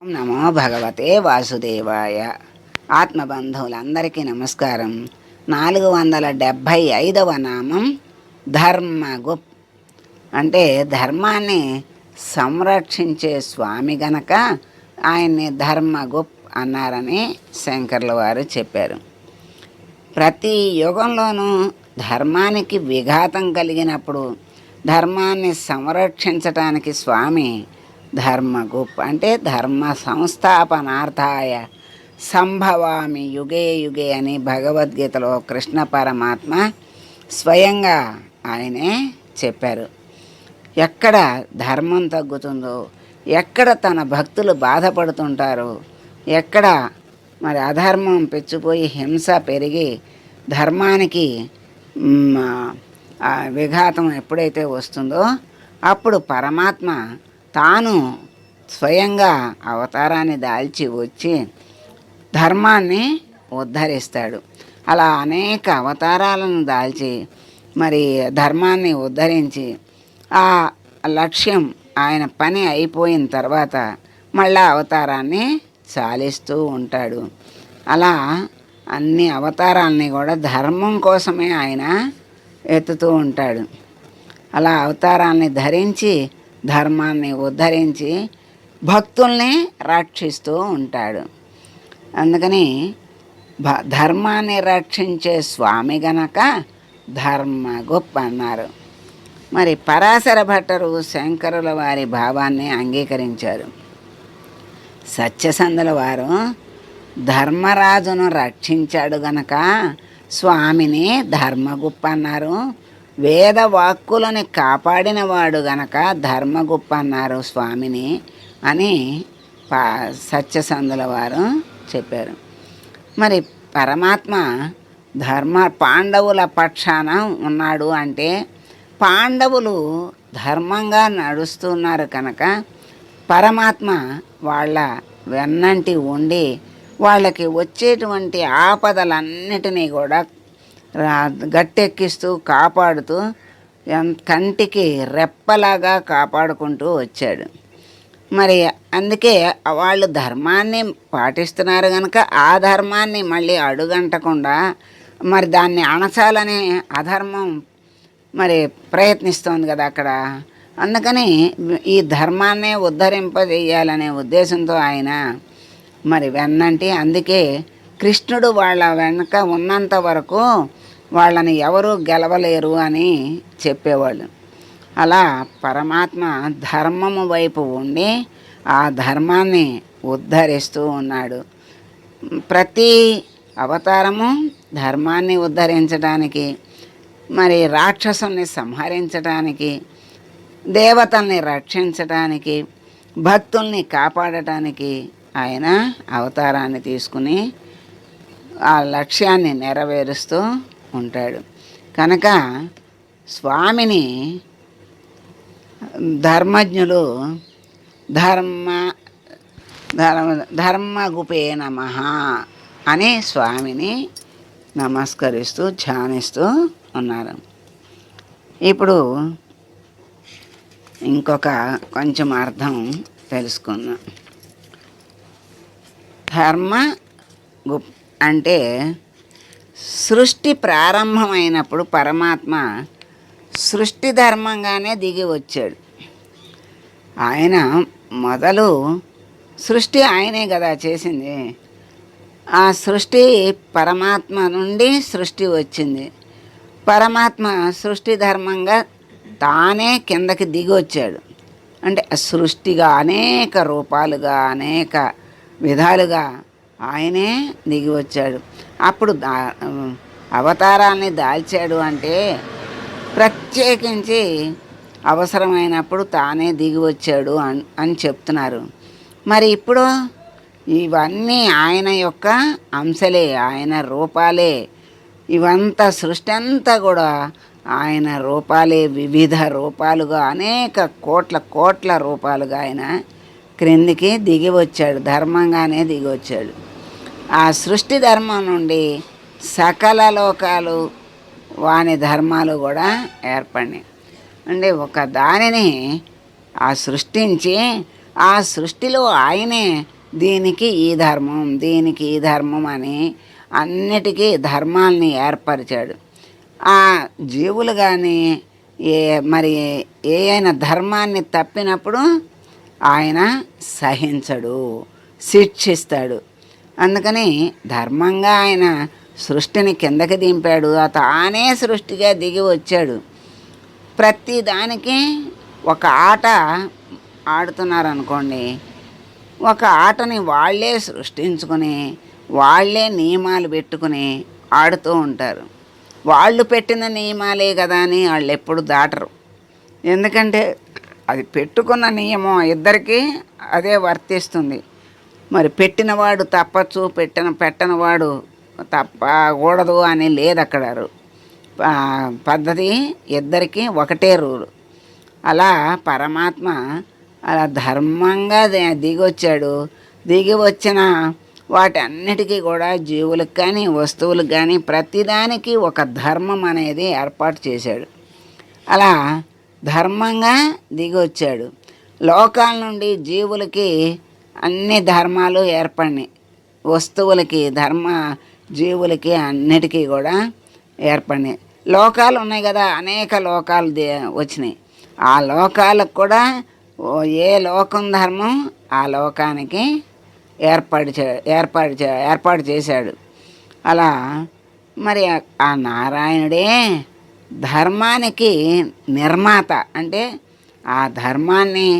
ఓం నమో భగవతే వాసుదేవాయ. ఆత్మబంధువులందరికీ నమస్కారం. 475వ నామం ధర్మగుప్. అంటే ధర్మాన్ని సంరక్షించే స్వామి గనక ఆయన్ని ధర్మగుప్ అన్నారని శంకర్ల వారు చెప్పారు. ప్రతి యుగంలోనూ ధర్మానికి విఘాతం కలిగినప్పుడు ధర్మాన్ని సంరక్షించటానికి స్వామి ధర్మగుప్ అంటే ధర్మ సంస్థాపనార్థాయ సంభవామి యుగే యుగే అని భగవద్గీతలో కృష్ణ పరమాత్మ స్వయంగా ఆయనే చెప్పారు. ఎక్కడ ధర్మం తగ్గుతుందో, ఎక్కడ తన భక్తులు బాధపడుతుంటారో, ఎక్కడ మరి అధర్మం పెచ్చిపోయి హింస పెరిగి ధర్మానికి విఘాతం ఎప్పుడైతే వస్తుందో అప్పుడు పరమాత్మ తాను స్వయంగా అవతారాన్ని దాల్చి వచ్చి ధర్మాన్ని ఉద్ధరిస్తాడు. అలా అనేక అవతారాలను దాల్చి మరి ధర్మాన్ని ఉద్ధరించి ఆ లక్ష్యం ఆయన పని అయిపోయిన తర్వాత మళ్ళా అవతారాన్ని చాలిస్తూ ఉంటాడు. అలా అన్ని అవతారాలని కూడా ధర్మం కోసమే ఆయన ఎత్తుతూ ఉంటాడు. అలా అవతారాన్ని ధరించి ధర్మాన్ని ఉద్ధరించి భక్తుల్ని రక్షిస్తూ ఉంటాడు. అందుకని ధర్మాన్ని రక్షించే స్వామి గనక ధర్మగుప్ అన్నారు. మరి పరాశర భట్టరు శంకరుల వారి భావాన్ని అంగీకరించారు. సత్యసంధుల వారు ధర్మరాజును రక్షించాడు గనక స్వామిని ధర్మగుప్ అన్నారు. వేద వాక్కులని కాపాడినవాడు గనక ధర్మగుప్ అన్నారు స్వామిని అని సత్యసంధుల వారు చెప్పారు. మరి పరమాత్మ పాండవుల పక్షాన ఉన్నాడు అంటే పాండవులు ధర్మంగా నడుస్తున్నారు కనుక పరమాత్మ వాళ్ళ వెన్నంటి ఉండి వాళ్ళకి వచ్చేటువంటి ఆపదలన్నిటినీ కూడా గట్టెక్కిస్తూ కాపాడుతూ కంటికి రెప్పలాగా కాపాడుకుంటూ వచ్చాడు. మరి అందుకే వాళ్ళు ధర్మాన్ని పాటిస్తున్నారు కనుక ఆ ధర్మాన్ని మళ్ళీ అడుగంటకుండా మరి దాన్ని అణచాలని అధర్మం మరి ప్రయత్నిస్తోంది కదా అక్కడ. అందుకని ఈ ధర్మాన్నే ఉద్ధరింపజేయాలనే ఉద్దేశంతో ఆయన మరి వెన్నంటి, అందుకే కృష్ణుడు వాళ్ళ వెనక ఉన్నంత వరకు వాళ్ళని ఎవరూ గెలవలేరు అని చెప్పేవాళ్ళు. అలా పరమాత్మ ధర్మము వైపు ఉండి ఆ ధర్మాన్ని ఉద్ధరిస్తూ ఉన్నాడు. ప్రతి అవతారము ధర్మాన్ని ఉద్ధరించడానికి, మరి రాక్షసుల్ని సంహరించడానికి, దేవతల్ని రక్షించడానికి, భక్తుల్ని కాపాడటానికి ఆయన అవతారాన్ని తీసుకుని ఆ లక్ష్యాన్ని నెరవేరుస్తూ ఉంటాడు. కనుక స్వామిని ధర్మజ్ఞులు ధర్మగుపే నమః అని స్వామిని నమస్కరిస్తూ ధ్యానిస్తూ ఉన్నారు. ఇప్పుడు ఇంకొక కొంచెం అర్థం తెలుసుకుందాం. ధర్మగుప్ అంటే సృష్టి ప్రారంభమైనప్పుడు పరమాత్మ సృష్టి ధర్మంగానే దిగి వచ్చాడు. ఆయన మొదలు సృష్టి ఆయనే కదా చేసింది. ఆ సృష్టి పరమాత్మ నుండి సృష్టి వచ్చింది. పరమాత్మ సృష్టి ధర్మంగా తానే కిందకి దిగి వచ్చాడు. అంటే సృష్టిగా అనేక రూపాలుగా అనేక విధాలుగా ఆయనే దిగి వచ్చాడు. అప్పుడు అవతారాన్ని దాల్చాడు అంటే ప్రత్యేకించి అవసరమైనప్పుడు తానే దిగి వచ్చాడు అని చెప్తున్నారు. మరి ఇప్పుడు ఇవన్నీ ఆయన యొక్క అంశలే, ఆయన రూపాలే. ఇవంతా సృష్టి అంతా కూడా ఆయన రూపాలే. వివిధ రూపాలుగా అనేక కోట్ల రూపాలుగా ఆయన క్రిందికి దిగి వచ్చాడు, ధర్మంగానే దిగి వచ్చాడు. ఆ సృష్టి ధర్మం నుండి సకల లోకాలు వాని ధర్మాలు కూడా ఏర్పడినాయి. అంటే ఒక దానిని ఆ సృష్టించి ఆ సృష్టిలో ఆయనే దీనికి ఈ ధర్మం, దీనికి ఈ ధర్మం అని అన్నిటికీ ధర్మాల్ని ఏర్పరిచాడు. ఆ జీవులు కానీ ఏ మరి ఏ అయిన ధర్మాన్ని తప్పినప్పుడు ఆయన సహించడు, శిక్షిస్తాడు. అందుకని ధర్మంగా ఆయన సృష్టిని కిందకి దింపాడు, తానే సృష్టిగా దిగి వచ్చాడు. ప్రతి దానికి ఒక ఆట ఆడుతున్నారనుకోండి, ఒక ఆటని వాళ్ళే సృష్టించుకొని వాళ్ళే నియమాలు పెట్టుకుని ఆడుతూ ఉంటారు. వాళ్ళు పెట్టిన నియమాలే కదా అని వాళ్ళు ఎప్పుడు దాటరు. ఎందుకంటే అది పెట్టుకున్న నియమం ఇద్దరికీ అదే వర్తిస్తుంది. మరి పెట్టినవాడు తప్పచ్చు, పెట్టనవాడు తప్పకూడదు అని లేదు అక్కడ. పద్ధతి ఇద్దరికీ ఒకటే రూలు. అలా పరమాత్మ అలా ధర్మంగా దిగొచ్చాడు. దిగి వచ్చిన వాటన్నిటికీ కూడా జీవులకు కానీ వస్తువులకు కానీ ప్రతిదానికి ఒక ధర్మం అనేది ఏర్పాటు చేశాడు. అలా ధర్మంగా దిగొచ్చాడు. లోకాల నుండి జీవులకి అన్ని ధర్మాలు ఏర్పడినాయి. వస్తువులకి జీవులకి అన్నిటికీ కూడా ఏర్పడినాయి. లోకాలు ఉన్నాయి కదా, అనేక లోకాలు వచ్చినాయి. ఆ లోకాలకు కూడా ఏ లోకం ధర్మం ఆ లోకానికి ఏర్పాటు చేశాడు. అలా మరి ఆ నారాయణుడే ధర్మానికి నిర్మాత. అంటే ఆ ధర్మాన్ని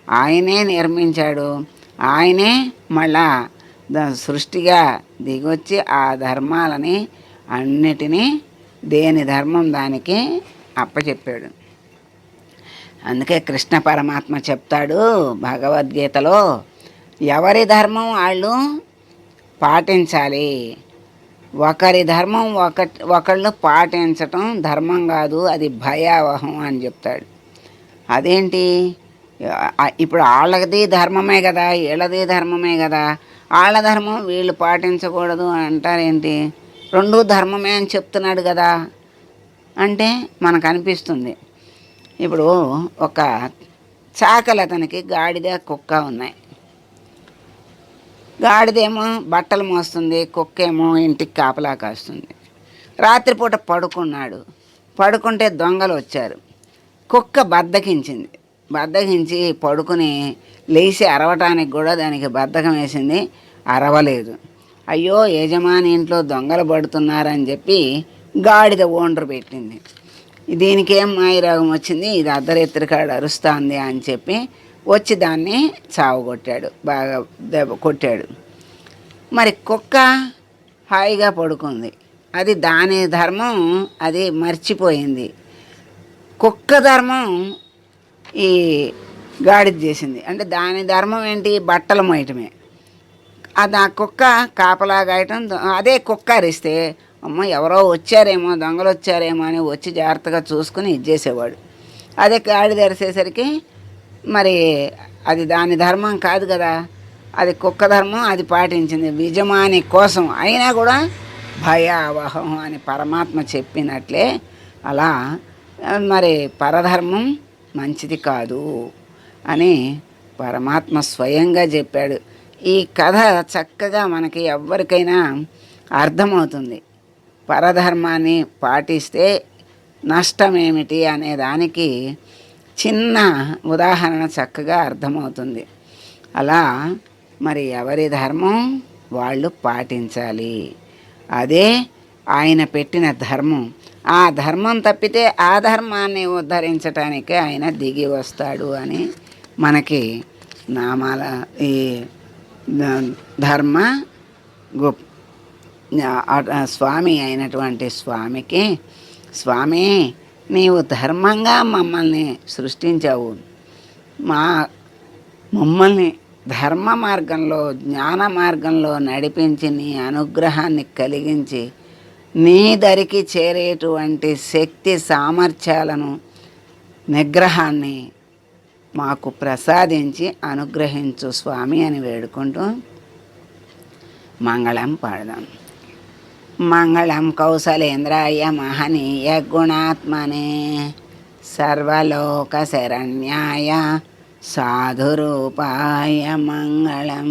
ఆయనే నిర్మించాడు. ఆయనే మళ్ళా సృష్టిగా దిగొచ్చి ఆ ధర్మాలని అన్నిటినీ దేని ధర్మం దానికి అప్పచెప్పాడు. అందుకే కృష్ణ పరమాత్మ చెప్తాడు భగవద్గీతలో, ఎవరి ధర్మం వాళ్ళు పాటించాలి. ఒకరి ధర్మం ఒకళ్ళు పాటించటం ధర్మం కాదు, అది భయావహం అని చెప్తాడు. అదేంటి? ఇప్పుడు వాళ్ళది ధర్మమే కదా, వీళ్ళది ధర్మమే కదా, వాళ్ళ ధర్మం వీళ్ళు పాటించకూడదు అంటారేంటి? రెండూ ధర్మమే అని చెప్తున్నాడు కదా అంటే మనకు అనిపిస్తుంది. ఇప్పుడు ఒక చాకలి అతనికి గాడిద కుక్క ఉన్నాయి. గాడిదేమో బట్టలు మోస్తుంది, కుక్క ఏమో ఇంటికి కాపలా కాస్తుంది. రాత్రిపూట పడుకుంటే దొంగలు వచ్చారు. కుక్క బద్దకించి పడుకుని లేచి అరవటానికి కూడా దానికి బద్ధకం వేసింది, అరవలేదు. అయ్యో యజమాని ఇంట్లో దొంగలు పడుతున్నారని చెప్పి గాడిద ఓండ్రు పెట్టింది. దీనికి ఏం మాయరోగం వచ్చింది, ఇది అర్ధరాత్రికాడు అరుస్తుంది అని చెప్పి వచ్చి దాన్ని చావగొట్టాడు, బాగా దెబ్బ కొట్టాడు. మరి కుక్క హాయిగా పడుకుంది, అది దాని ధర్మం అది మర్చిపోయింది. కుక్క ధర్మం ఈ గాడిద చేసింది. అంటే దాని ధర్మం ఏంటి? బట్టలు మోయటమే. అది ఆ కుక్క కాపలా గాయటం. అదే కుక్క అరిస్తే అమ్మ ఎవరో వచ్చారేమో, దొంగలు వచ్చారేమో అని వచ్చి జాగ్రత్తగా చూసుకుని ఇచ్చేసేవాడు. అదే గాడిద అరిసేసరికి మరి అది దాని ధర్మం కాదు కదా, అది కుక్క ధర్మం, అది పాటించింది యజమాని కోసం. అయినా కూడా భయావహం అని పరమాత్మ చెప్పినట్లే అలా మరి పరధర్మం మంచిది కాదు అని పరమాత్మ స్వయంగా చెప్పాడు. ఈ కథ చక్కగా మనకి ఎవరికైనా అర్థమవుతుంది. పరధర్మాన్ని పాటిస్తే నష్టమేమిటి అనే దానికి చిన్న ఉదాహరణ చక్కగా అర్థమవుతుంది. అలా మరి ఎవరి ధర్మం వాళ్ళు పాటించాలి. అదే ఆయన పెట్టిన ధర్మం. ఆ ధర్మం తప్పితే ఆ ధర్మాన్ని ఉద్ధరించటానికే ఆయన దిగి వస్తాడు అని మనకి నామాల ఈ ధర్మ స్వామి అయినటువంటి స్వామికి, స్వామి నీవు ధర్మంగా మమ్మల్ని సృష్టించావు, మమ్మల్ని ధర్మ మార్గంలో జ్ఞాన మార్గంలో నడిపించి నీ అనుగ్రహాన్ని కలిగించి నీ దరికి చేరేటువంటి శక్తి సామర్థ్యాలను నిగ్రహాన్ని మాకు ప్రసాదించి అనుగ్రహించు స్వామి అని వేడుకుంటూ మంగళం పాడదాం. మంగళం కౌసలేంద్రాయ మహనీయ గుణాత్మనే సర్వలోక శరణ్యాయ సాధురూపాయ మంగళం.